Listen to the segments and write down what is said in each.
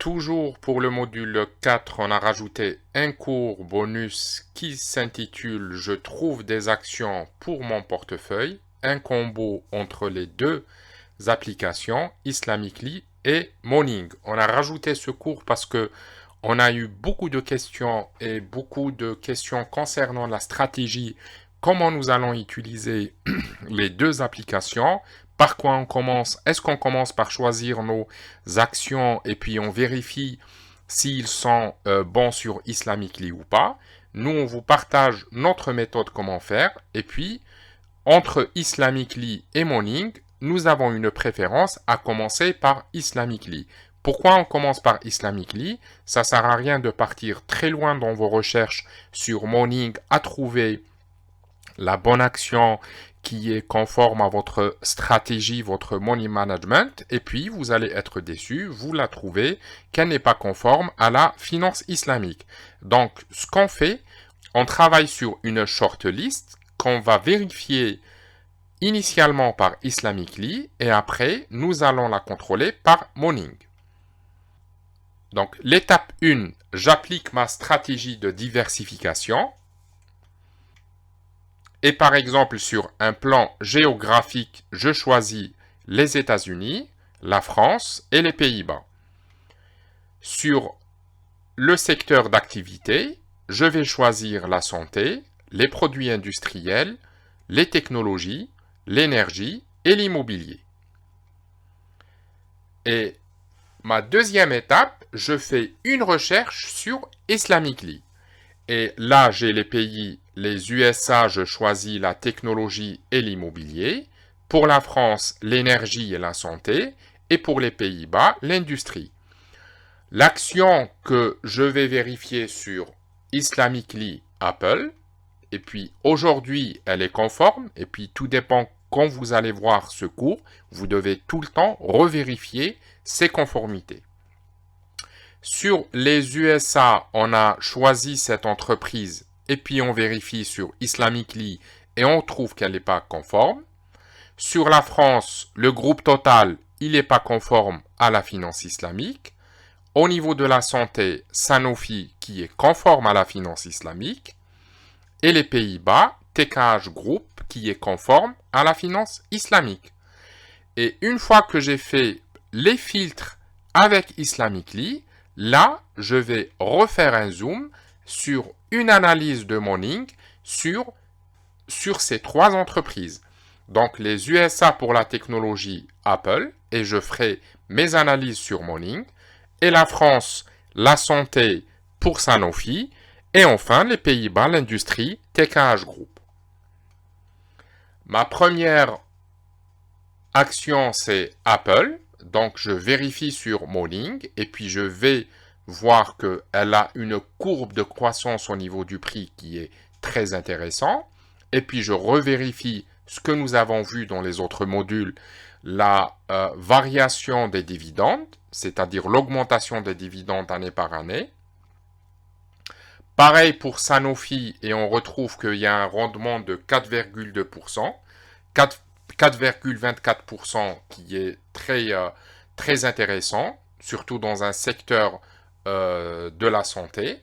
Toujours pour le module 4, on a rajouté un cours bonus qui s'intitule Je trouve des actions pour mon portefeuille, un combo entre les deux applications, Islamicly et Morning. On a rajouté ce cours parce que on a eu beaucoup de questions et beaucoup de questions concernant la stratégie, comment nous allons utiliser les deux applications, par quoi on commence, est-ce qu'on commence par choisir nos actions et puis on vérifie s'ils sont bons sur Islamicly ou pas. Nous, on vous partage notre méthode comment faire et puis entre Islamicly et Morning, nous avons une préférence à commencer par Islamicly. Pourquoi on commence par Islamicly? Ça sert à rien de partir très loin dans vos recherches sur Morning à trouver la bonne action qui est conforme à votre stratégie, votre money management, et puis vous allez être déçu, vous la trouvez qu'elle n'est pas conforme à la finance islamique. Donc, ce qu'on fait, on travaille sur une shortlist qu'on va vérifier initialement par Islamicly et après, nous allons la contrôler par Morning. Donc, l'étape 1, j'applique ma stratégie de diversification. Et par exemple, sur un plan géographique, je choisis les États-Unis, la France et les Pays-Bas. Sur le secteur d'activité, je vais choisir la santé, les produits industriels, les technologies, l'énergie et l'immobilier. Et ma deuxième étape, je fais une recherche sur Islamicly. Et là, j'ai les pays, les USA, je choisis la technologie et l'immobilier. Pour la France, l'énergie et la santé. Et pour les Pays-Bas, l'industrie. L'action que je vais vérifier sur Islamicly Apple, et puis aujourd'hui, elle est conforme, et puis tout dépend quand vous allez voir ce cours, vous devez tout le temps revérifier ces conformités. Sur les USA, on a choisi cette entreprise et puis on vérifie sur Islamicly et on trouve qu'elle n'est pas conforme. Sur la France, le groupe Total, il n'est pas conforme à la finance islamique. Au niveau de la santé, Sanofi qui est conforme à la finance islamique. Et les Pays-Bas, TKH Group qui est conforme à la finance islamique. Et une fois que j'ai fait les filtres avec Islamicly, là, je vais refaire un zoom sur une analyse de Morning sur ces trois entreprises. Donc, les USA pour la technologie Apple, et je ferai mes analyses sur Morning. Et la France, la santé pour Sanofi. Et enfin, les Pays-Bas, l'industrie TKH Group. Ma première action, c'est Apple. Donc, je vérifie sur Morning et puis je vais voir qu'elle a une courbe de croissance au niveau du prix qui est très intéressant. Et puis, je revérifie ce que nous avons vu dans les autres modules, la variation des dividendes, c'est-à-dire l'augmentation des dividendes année par année. Pareil pour Sanofi, et on retrouve qu'il y a un rendement de 4,2%, 4,24% qui est très intéressant, surtout dans un secteur de la santé.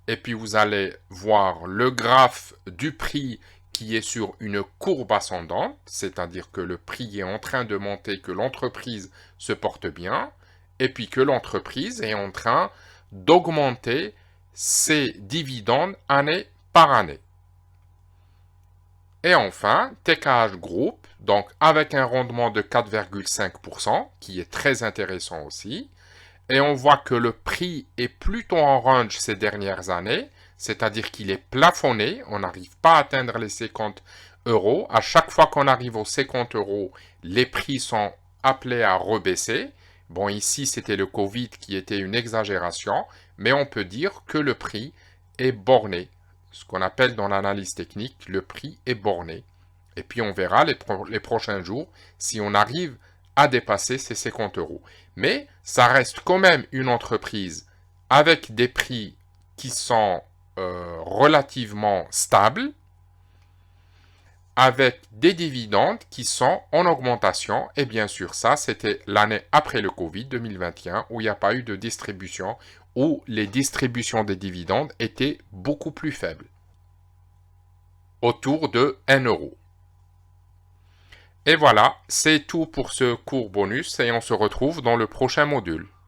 Et puis vous allez voir le graphe du prix qui est sur une courbe ascendante, c'est-à-dire que le prix est en train de monter, que l'entreprise se porte bien, et puis que l'entreprise est en train d'augmenter ses dividendes année par année. Et enfin, TKH Group, donc avec un rendement de 4,5%, qui est très intéressant aussi. Et on voit que le prix est plutôt en range ces dernières années, c'est-à-dire qu'il est plafonné, on n'arrive pas à atteindre les 50 euros. À chaque fois qu'on arrive aux 50 euros, les prix sont appelés à rebaisser. Bon, ici, c'était le Covid qui était une exagération, mais on peut dire que le prix est borné. Ce qu'on appelle dans l'analyse technique, le prix est borné. Et puis, on verra les prochains jours si on arrive à dépasser ces 50 euros. Mais ça reste quand même une entreprise avec des prix qui sont relativement stables, avec des dividendes qui sont en augmentation. Et bien sûr, ça, c'était l'année après le Covid 2021 où il n'y a pas eu de distribution, où les distributions des dividendes étaient beaucoup plus faibles, autour de 1 euro. Et voilà, c'est tout pour ce cours bonus et on se retrouve dans le prochain module.